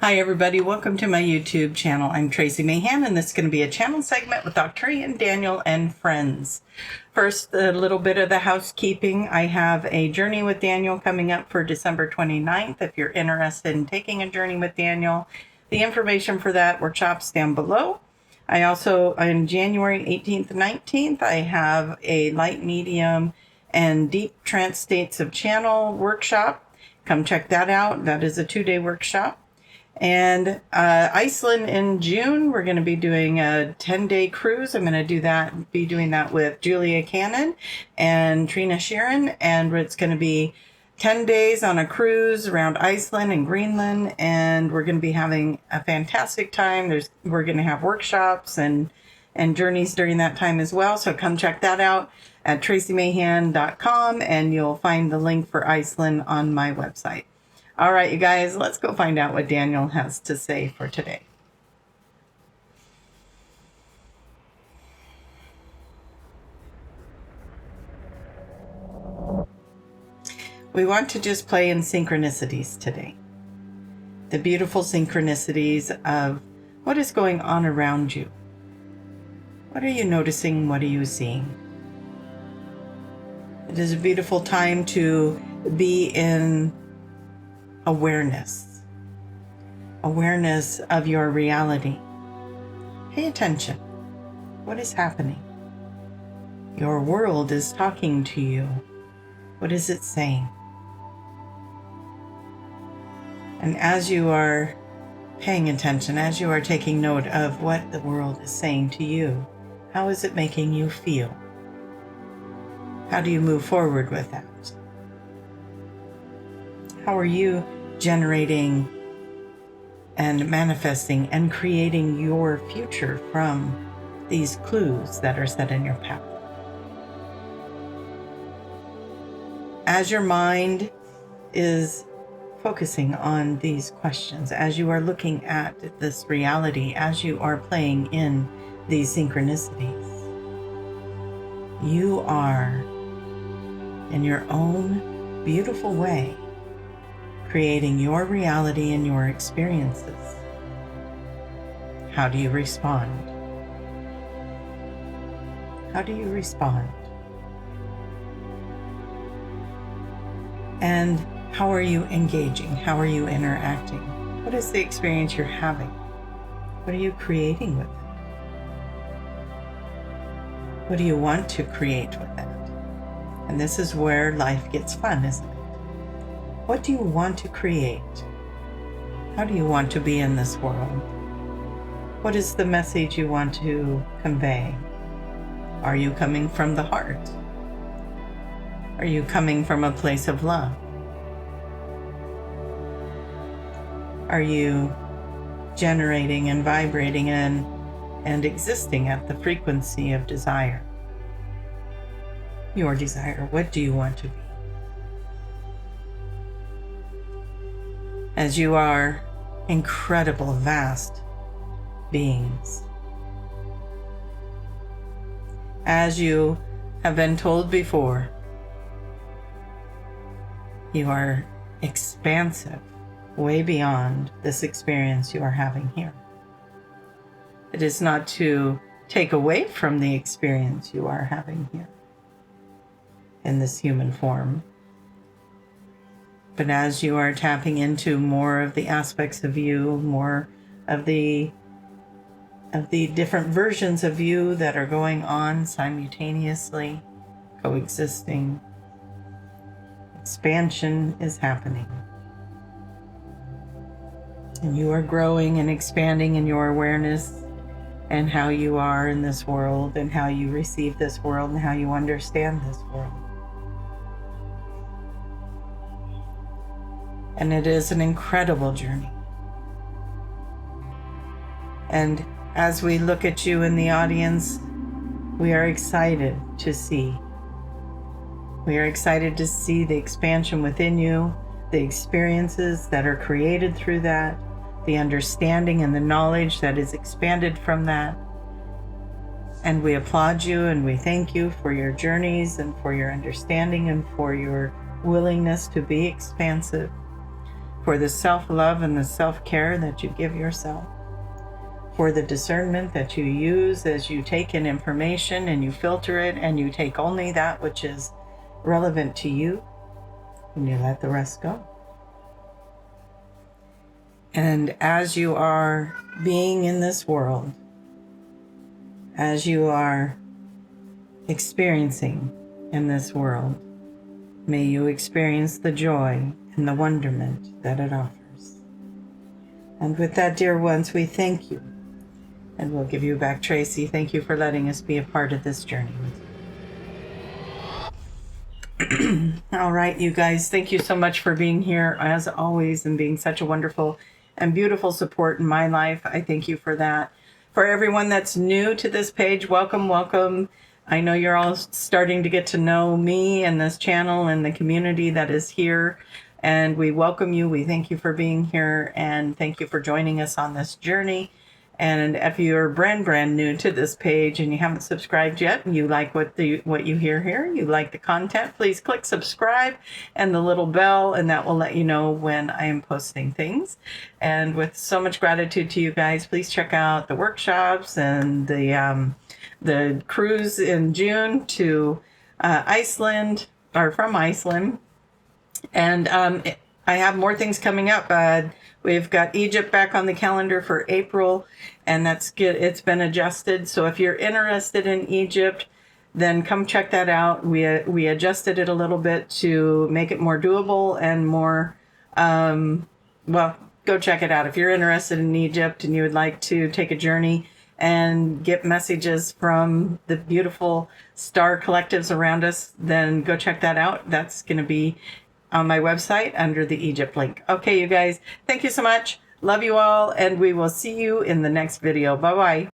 Hi everybody, welcome to my YouTube channel. I'm Tracie Mahan, and this is going to be a channel segment with Arcturian, Daniel, and friends. First, a little bit of the housekeeping. I have a journey with Daniel coming up for December 29th. If you're interested in taking a journey with Daniel, the information for that workshop's down below. I also, on January 18th and 19th, I have a light, medium, and deep trance states of channel workshop. Come check that out. That is a 2-day workshop. And Iceland in June, we're going to be doing a 10-day cruise. I'm going to be doing that with Julia Cannon and Trina Sheeran. And it's going to be 10 days on a cruise around Iceland and Greenland. And we're going to be having a fantastic time. We're going to have workshops and journeys during that time as well. So come check that out at traciemahan.com, and you'll find the link for Iceland on my website. All right, you guys, let's go find out what Daniel has to say for today. We want to just play in synchronicities today. The beautiful synchronicities of what is going on around you. What are you noticing? What are you seeing? It is a beautiful time to be in awareness of your reality. Pay attention. What is happening? Your world is talking to you. What is it saying? And as you are paying attention, as you are taking note of what the world is saying to you, how is it making you feel? How do you move forward with that? How are you generating and manifesting and creating your future from these clues that are set in your path? As your mind is focusing on these questions, as you are looking at this reality, as you are playing in these synchronicities, you are, in your own beautiful way, creating your reality and your experiences. How do you respond? How do you respond? And how are you engaging? How are you interacting? What is the experience you're having? What are you creating with it? What do you want to create with it? And this is where life gets fun, isn't it? What do you want to create? How do you want to be in this world? What is the message you want to convey? Are you coming from the heart? Are you coming from a place of love? Are you generating and vibrating and existing at the frequency of desire? Your desire. What do you want to be? As you are incredible, vast beings. As you have been told before, you are expansive, way beyond this experience you are having here. It is not to take away from the experience you are having here in this human form. But as you are tapping into more of the aspects of you, more of the different versions of you that are going on simultaneously, coexisting, expansion is happening. And you are growing and expanding in your awareness and how you are in this world and how you receive this world and how you understand this world. And it is an incredible journey. And as we look at you in the audience, we are excited to see. We are excited to see the expansion within you, the experiences that are created through that, the understanding and the knowledge that is expanded from that. And we applaud you and we thank you for your journeys and for your understanding and for your willingness to be expansive, for the self-love and the self-care that you give yourself, for the discernment that you use as you take in information and you filter it and you take only that which is relevant to you and you let the rest go. And as you are being in this world, as you are experiencing in this world, may you experience the joy and the wonderment that it offers. And with that, dear ones, we thank you. And we'll give you back Tracie. Thank you for letting us be a part of this journey with you. All right, you guys, thank you so much for being here as always and being such a wonderful and beautiful support in my life. I thank you for that. For everyone that's new to this page, welcome, welcome. I know you're all starting to get to know me and this channel and the community that is here. And we welcome you. We thank you for being here and thank you for joining us on this journey. And if you're brand new to this page and you haven't subscribed yet and you like what you hear here, you like the content, please click subscribe and the little bell, and that will let you know when I am posting things. And with so much gratitude to you guys, please check out the workshops and the cruise in June to Iceland, or from Iceland. And I have more things coming up. We've got Egypt back on the calendar for April, and that's good. It's been adjusted. So if you're interested in Egypt, then come check that out. We adjusted it a little bit to make it more doable and more, well, go check it out. If you're interested in Egypt and you would like to take a journey and get messages from the beautiful star collectives around us, then go check that out. That's going to be on my website under the Egypt link. Okay, you guys, thank you so much. Love you all, and we will see you in the next video. Bye-bye.